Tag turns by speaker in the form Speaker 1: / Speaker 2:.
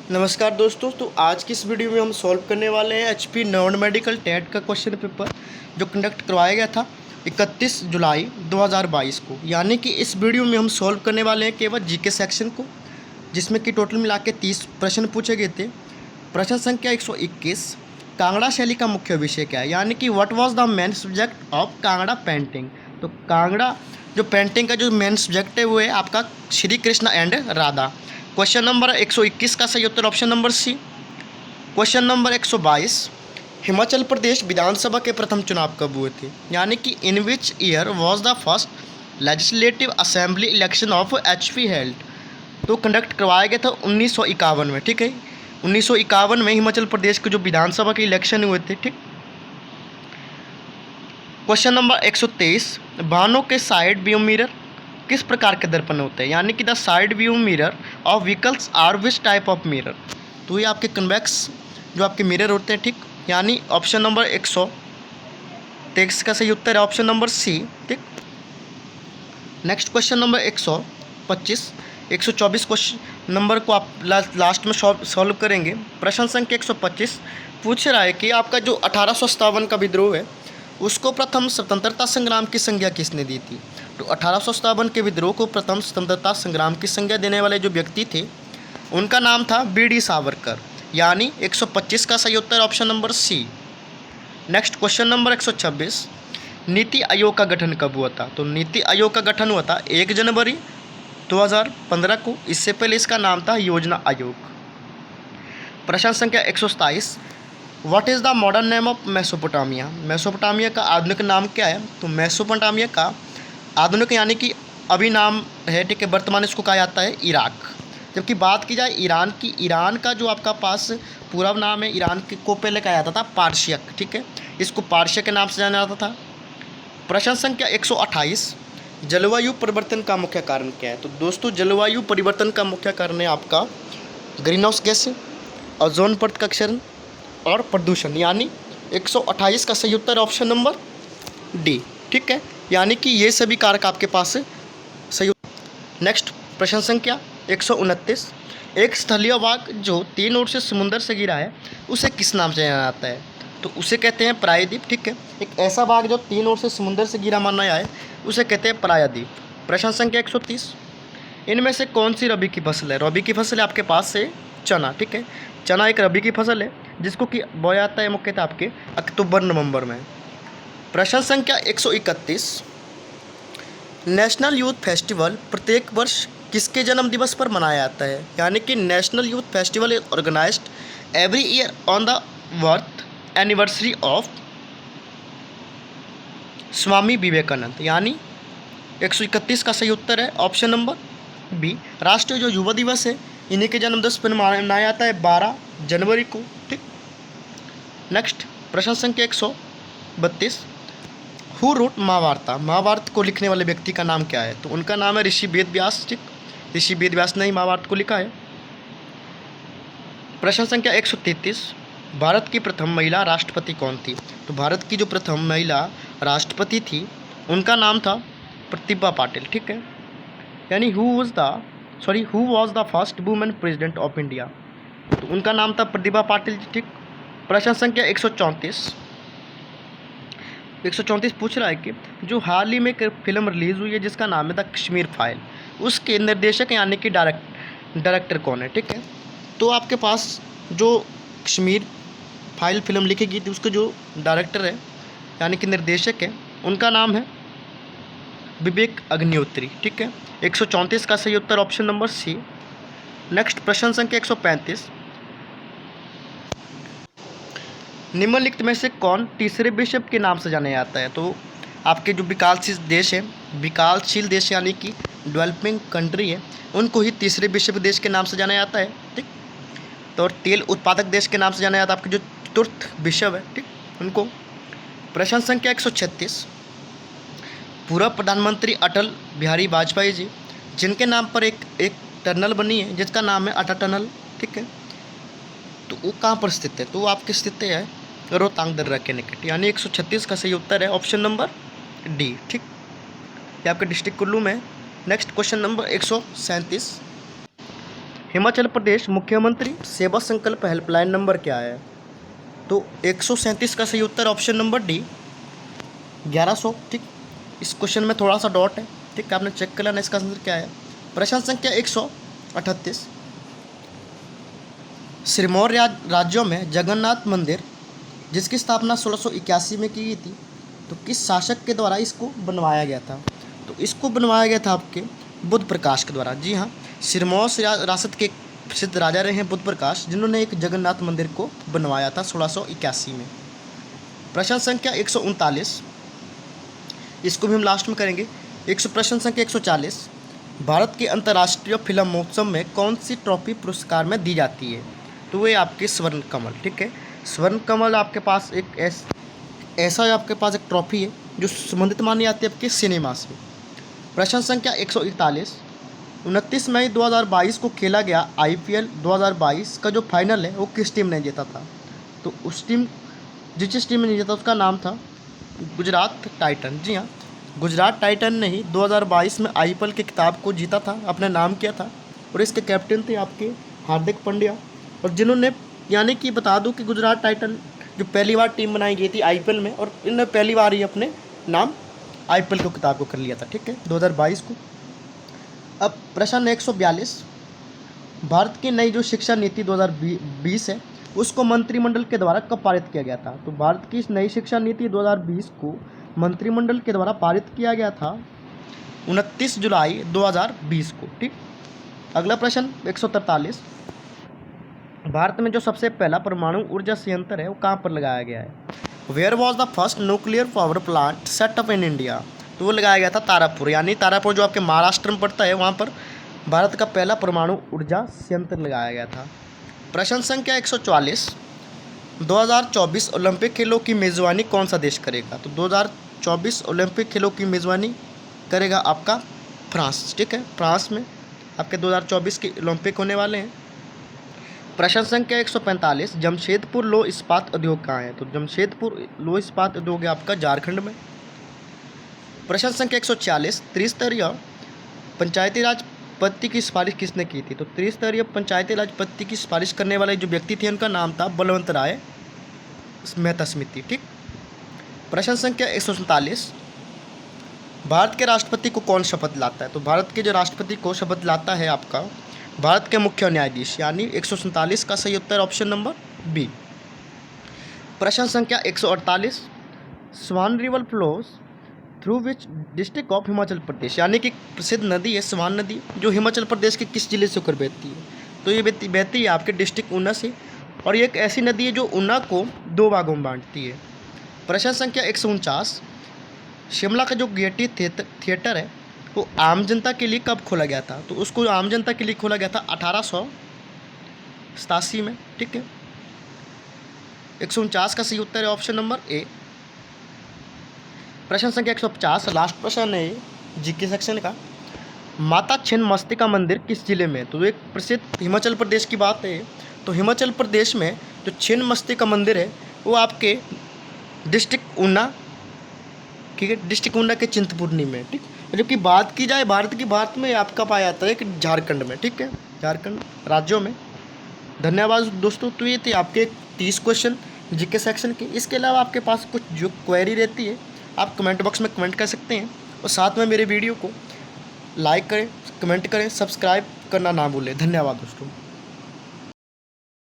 Speaker 1: नमस्कार दोस्तों। तो आज की इस वीडियो में हम सॉल्व करने वाले हैं एचपी नॉन मेडिकल टेट का क्वेश्चन पेपर जो कंडक्ट करवाया गया था 31 जुलाई 2022 को। यानी कि इस वीडियो में हम सॉल्व करने वाले हैं केवल जीके सेक्शन को, जिसमें कि टोटल मिला के 30 प्रश्न पूछे गए थे। प्रश्न संख्या 121, कांगड़ा शैली का मुख्य विषय क्या है, यानी कि what was the main subject of Kangra painting. तो कांगड़ा जो पेंटिंग का जो मेन सब्जेक्ट है वो है आपका Shri Krishna and Radha. Question number 121 का सही उत्तर option number C. Question number 122, Himachal Pradesh विधानसभा के प्रथम चुनाव कब हुए थे, यानी कि in which year was the first legislative assembly election of HP held. तो कंडक्ट करवाया गया था 1951 में। ठीक है, 1951 में हिमाचल प्रदेश के जो विधानसभा के इलेक्शन हुए थे। ठीक। क्वेश्चन नंबर 123, वाहनों के साइड व्यू मिरर किस प्रकार के दर्पण होते हैं, यानी कि the side view mirror of vehicles are which type of mirror. तो ये आपके कन्वेक्स जो आपके मिरर होते हैं। ठीक, यानी ऑप्शन नंबर 123 का सही उत्तर है ऑप्शन नंबर सी। ठीक। Next question number 125, 124 question number को आप लास्ट में सॉल्व करेंगे। प्रश्न संख्या 125 पूछ रहा है कि आपका जो 1857 का विद्रोह है उसको प्रथम स्वतंत्रता संग्राम की संज्ञा किसने दी थी। तो 1857 के विद्रोह को प्रथम स्वतंत्रता संग्राम की संज्ञा देने वाले जो व्यक्ति थे उनका नाम था बीडी सावरकर, यानी 125 का सही उत्तर option number C. Next question number 126, NITI आयोग का गठन कब हुआ था। तो नीति आयोग का गठन हुआ था 1 जनवरी 2015 को। इससे पहले इसका नाम था योजना आयोग। प्रश्न संख्या 127, what is the modern name of Mesopotamia. Mesopotamia का आधुनिक नाम क्या है। तो मेसोपोटामिया का आधुनिक यानी कि अभी नाम है, ठीक है, वर्तमान इसको कहा जाता है इराक। जबकि बात की जाए ईरान की, ईरान का जो आपका पास पूरा नाम है ईरान को पहले कहा जाता था पार्शियक। ठीक है, इसको पार्शिया के नाम से जाना जाता था। प्रश्न संख्या 128, जलवायु परिवर्तन का मुख्य कारण क्या है। तो दोस्तों जलवायु परिवर्तन का मुख्य कारण है आपका ग्रीन हाउस गैस, ओजोन परत का क्षरण और प्रदूषण, यानी 128 का सही उत्तर ऑप्शन नंबर डी। ठीक है, यानी कि ये सभी कारक आपके पास सही। नेक्स्ट प्रश्न संख्या 129, एक स्थलीय बाघ जो 3 ओर से समुंदर से गिरा है उसे किस नाम से जाना जाता है। तो उसे कहते हैं प्रायद्वीप। ठीक है, एक ऐसा बाघ जो 3 ओर से समुंदर से गिरा माना है उसे कहते हैं प्रायद्वीप। प्रश्न संख्या 130, इनमें से कौन सी रबी की फसल है। रबी की फसल है आपके पास से चना। ठीक है, चना एक रबी की फसल है जिसको कि बोया जाता है मुख्यतः आपके अक्टूबर नवंबर में। प्रश्न संख्या 131, नेशनल यूथ फेस्टिवल प्रत्येक वर्ष किसके जन्म दिवस पर मनाया जाता है, यानी कि national youth festival is organised every year on the birth anniversary of Swami Vivekananda, यानी 131 का सही उत्तर है ऑप्शन नंबर बी। राष्ट्रीय जो युवा दिवस है इन्हीं के जन्म दिवस पर मनाया जाता है 12 जनवरी को। ठीक। नेक्स्ट प्रश्न संख्या 132, हु रोट महाभारत। महाभारत को लिखने वाले व्यक्ति का नाम क्या है। तो उनका नाम है ऋषि वेद व्यास। ठीक, ऋषि वेद व्यास ने ही महाभारत को लिखा है। प्रश्न संख्या 133, भारत की प्रथम महिला राष्ट्रपति कौन थी। तो भारत की जो प्रथम महिला राष्ट्रपति थी उनका नाम था प्रतिभा पाटिल। ठीक है, यानी who was the first women president of India. तो उनका नाम था प्रतिभा पाटिल। ठीक। प्रश्न संख्या 134 पूछ रहा है कि जो हाल ही में एक फिल्म रिलीज़ हुई है जिसका नाम है द कश्मीर फाइल, उसके निर्देशक यानी कि डायरेक्टर कौन है। ठीक है, तो आपके पास जो कश्मीर फाइल फिल्म लिखी गई थी उसके जो डायरेक्टर है यानी कि निर्देशक है उनका नाम है विवेक अग्निहोत्री। ठीक है, 134 का सही उत्तर ऑप्शन नंबर सी। नेक्स्ट प्रश्न संख्या 135, निम्नलिखित में से कौन तीसरे विश्व के नाम से जाना जाता है। तो आपके जो विकासशील देश यानी कि डेवलपिंग कंट्री है उनको ही तीसरे विश्व देश के नाम से जाना जाता है। ठीक, तो और तेल उत्पादक देश के नाम से जाना जाता है आपके जो चतुर्थ विश्व है। ठीक, उनको। प्रश्न संख्या 136, पूर्व प्रधानमंत्री अटल बिहारी वाजपेयी जी जिनके नाम पर एक टनल बनी है जिसका नाम है अटल टनल। ठीक है, तो वो कहाँ पर स्थित है। तो वो आपके स्थित है रोहतांग दर्रा के निकट, यानी 136 का सही उत्तर है ऑप्शन नंबर डी। ठीक, ये आपके डिस्ट्रिक्ट कुल्लू में है। Next question number 137, Himachal Pradesh मुख्यमंत्री सेवा संकल्प हेल्पलाइन नंबर क्या है? तो 137 का सही उत्तर ऑप्शन नंबर डी 1100। ठीक, इस क्वेश्चन में थोड़ा सा डॉट है। ठीक, आपने चेक कर लेना इसका आंसर क्या है। प्रश्न संख्या 138, सिरमौर राज्यों में जगन्नाथ मंदिर जिसकी स्थापना 1681 में की गई थी, तो किस शासक के द्वारा इसको बनवाया गया था? तो इसको बनवाया गया था आपके बुद्ध प्रकाश के द्वारा। जी हाँ, सिरमौर रियासत के प्रसिद्ध राजा रहे हैं बुद्ध प्रकाश, जिन्होंने एक जगन्नाथ मंदिर को बनवाया था 1681 में। प्रश्न संख्या 139, इसको भी हम लास्ट में करेंगे। प्रश्न संख्या 140, भारत के अंतर्राष्ट्रीय फिल्म महोत्सव में कौन सी ट्रॉफी पुरस्कार में दी जाती है? तो वे आपके स्वर्ण कमल। ठीक है, स्वर्ण कमल आपके पास एक ऐसा आपके पास एक ट्रॉफी है जो संबंधित मानी जाती है आपके सिनेमा से। प्रश्न संख्या 141, 29 मई 2022 को खेला गया IPL 2022 का जो फाइनल है वो किस टीम ने जीता था? तो जिस टीम ने जीता उसका नाम था गुजरात टाइटन। जी हाँ, गुजरात टाइटन ने ही 2022 में IPL के खिताब को जीता था, अपना नाम किया था। और इसके कैप्टन थे आपके हार्दिक पांड्या, और जिन्होंने यानी कि बता दूं कि गुजरात टाइटन जो पहली बार टीम बनाई गई थी IPL में, और इन्होंने पहली बार ही अपने नाम IPL को खिताब को कर लिया था। ठीक है, 2022 को। अब प्रश्न 142, भारत की नई जो शिक्षा नीति 2020 है उसको मंत्रिमंडल के द्वारा कब पारित किया गया था? तो भारत की इस नई शिक्षा नीति 2020 को मंत्रिमंडल के द्वारा पारित किया गया था 29 जुलाई 2020 को। ठीक, अगला प्रश्न 143, भारत में जो सबसे पहला परमाणु ऊर्जा संयंत्र है वो कहाँ पर लगाया गया है? Where was the first nuclear power plant set up in India? तो वो लगाया गया था तारापुर, यानी तारापुर जो आपके महाराष्ट्र में पड़ता है, वहाँ पर भारत का पहला परमाणु ऊर्जा संयंत्र लगाया गया था। प्रश्न संख्या 144, 2024 ओलंपिक खेलों की मेज़बानी कौन सा देश करेगा? तो 2024 ओलंपिक खेलों की मेज़बानी करेगा आपका फ्रांस। ठीक है, फ्रांस में आपके 2024 के ओलंपिक होने वाले हैं। प्रश्न संख्या 145, जमशेदपुर लौह इस्पात उद्योग कहाँ है? तो जमशेदपुर लौह इस्पात उद्योग है आपका झारखंड में। प्रश्न संख्या 146, त्रिस्तरीय पंचायती राज पद्धति की सिफारिश किसने की थी? तो त्रिस्तरीय पंचायती राज पद्धति की सिफारिश करने वाले जो व्यक्ति थे उनका नाम था बलवंत राय मेहता समिति। ठीक, प्रश्न संख्या 147, भारत के राष्ट्रपति को कौन शपथ दिलाता है? तो भारत के जो राष्ट्रपति को शपथ दिलाता है आपका भारत के मुख्य न्यायाधीश, यानी 147 का सही उत्तर ऑप्शन नंबर बी। प्रश्न संख्या 148, Swan river flows through which district of Himachal Pradesh, यानी कि प्रसिद्ध नदी है स्वान नदी, जो हिमाचल प्रदेश के किस जिले से होकर बहती है? तो ये बहती है आपके डिस्ट्रिक्ट ऊना से, और ये एक ऐसी नदी है जो ऊना को 2 भागों में बांटती है। प्रश्न संख्या 149, शिमला का जो गेयटी थिएटर है वो आम जनता के लिए कब खोला गया था? तो उसको आम जनता के लिए खोला गया था 1887 में। ठीक है, 149 का सही उत्तर है ऑप्शन नंबर ए। प्रश्न संख्या 150, लास्ट प्रश्न है जीके सेक्शन का, माता छिन्नमस्तिका मंदिर किस जिले में? तो एक प्रसिद्ध हिमाचल प्रदेश की बात है, तो हिमाचल प्रदेश में जो छिन्नमस्तिका मंदिर है वो आपके डिस्ट्रिक्ट ऊना, ठीक है, डिस्ट्रिक्ट ऊना के चिंतपूर्णी में। ठीक, जबकि बात की जाए भारत में आपका पाया जाता है कि झारखंड में। ठीक है, झारखंड राज्यों में। धन्यवाद दोस्तों। तो ये थे आपके 30 क्वेश्चन जीके सेक्शन के। इसके अलावा आपके पास कुछ जो क्वेरी रहती है आप कमेंट बॉक्स में कमेंट कर सकते हैं, और साथ में मेरे वीडियो को लाइक करें, कमेंट करें, सब्सक्राइब करना ना भूलें। धन्यवाद दोस्तों।